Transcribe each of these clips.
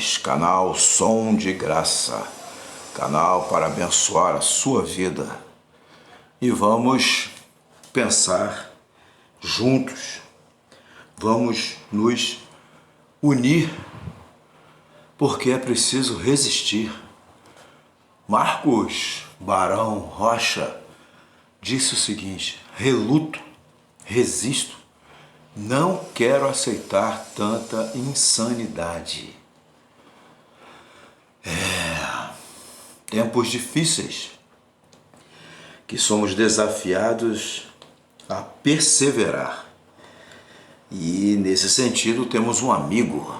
mais, canal Som de Graça, canal para abençoar a sua vida. E vamos pensar juntos, vamos nos unir, porque é preciso resistir. Marcos Barão Rocha disse o seguinte: reluto, resisto, não quero aceitar tanta insanidade. Tempos difíceis, que somos desafiados a perseverar. E nesse sentido temos um amigo,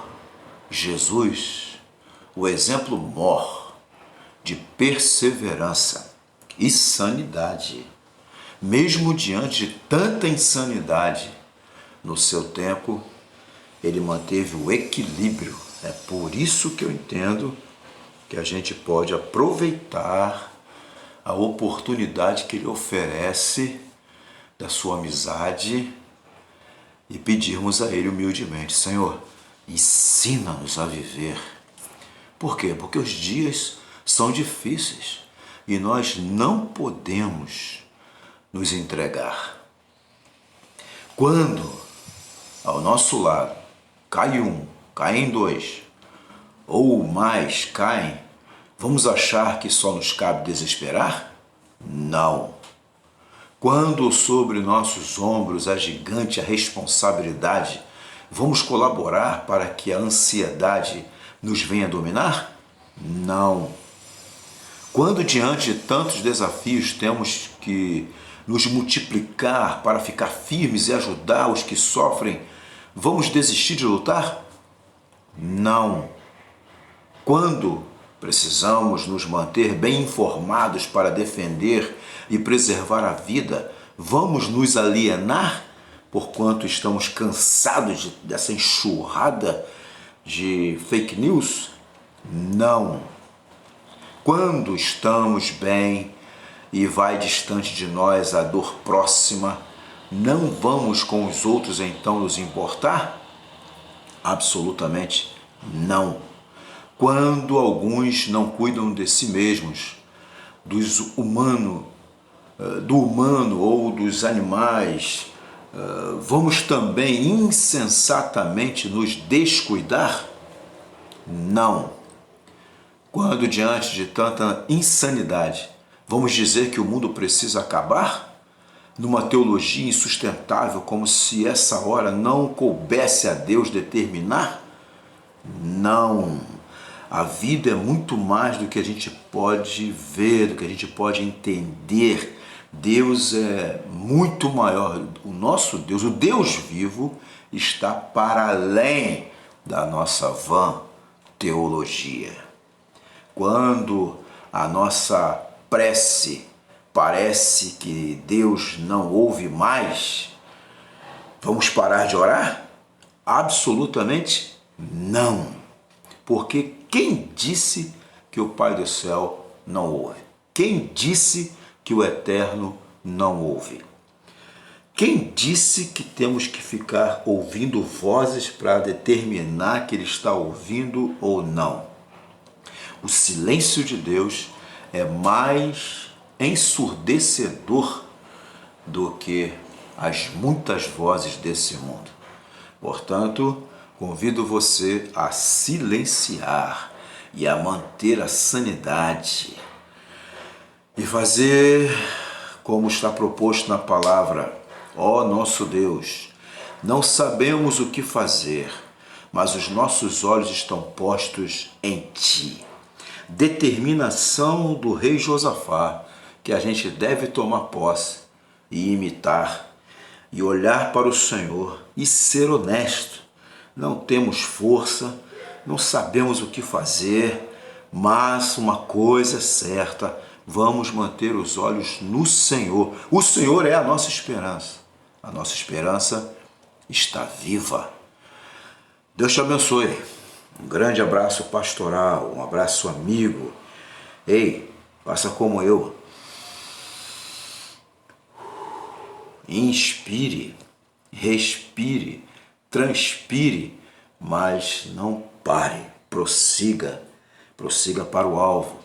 Jesus, o exemplo mor de perseverança e sanidade. Mesmo diante de tanta insanidade, no seu tempo, ele manteve o equilíbrio. É por isso que eu entendo que a gente pode aproveitar a oportunidade que ele oferece da sua amizade e pedirmos a ele humildemente: Senhor, ensina-nos a viver. Por quê? Porque os dias são difíceis e nós não podemos nos entregar. Quando ao nosso lado cai um, caem dois, ou mais caem, vamos achar que só nos cabe desesperar? Não. Quando sobre nossos ombros agigante a responsabilidade, vamos colaborar para que a ansiedade nos venha dominar? Não. Quando diante de tantos desafios temos que nos multiplicar para ficar firmes e ajudar os que sofrem, vamos desistir de lutar? Não. Quando precisamos nos manter bem informados para defender e preservar a vida, vamos nos alienar porquanto estamos cansados dessa enxurrada de fake news? Não. Quando estamos bem e vai distante de nós a dor próxima, não vamos com os outros então nos importar? Absolutamente não. Quando alguns não cuidam de si mesmos, do humano ou dos animais, vamos também insensatamente nos descuidar? Não. Quando diante de tanta insanidade, vamos dizer que o mundo precisa acabar? Numa teologia insustentável, como se essa hora não coubesse a Deus determinar? Não. A vida é muito mais do que a gente pode ver, do que a gente pode entender. Deus é muito maior. O nosso Deus, o Deus vivo, está para além da nossa vã teologia. Quando a nossa prece parece que Deus não ouve mais, vamos parar de orar? Absolutamente não. Porque quem disse que o Pai do céu não ouve? Quem disse que o Eterno não ouve? Quem disse que temos que ficar ouvindo vozes para determinar que Ele está ouvindo ou não? O silêncio de Deus é mais ensurdecedor do que as muitas vozes desse mundo. Portanto, convido você a silenciar e a manter a sanidade e fazer como está proposto na palavra: ó nosso Deus, não sabemos o que fazer, mas os nossos olhos estão postos em Ti. Determinação do rei Josafá, que a gente deve tomar posse e imitar, e olhar para o Senhor e ser honesto. Não temos força, não sabemos o que fazer, mas uma coisa é certa: vamos manter os olhos no Senhor. O Senhor é a nossa esperança. A nossa esperança está viva. Deus te abençoe. Um grande abraço pastoral, um abraço amigo. Ei, faça como eu. Inspire, respire, transpire, mas não pare. prossiga para o alvo.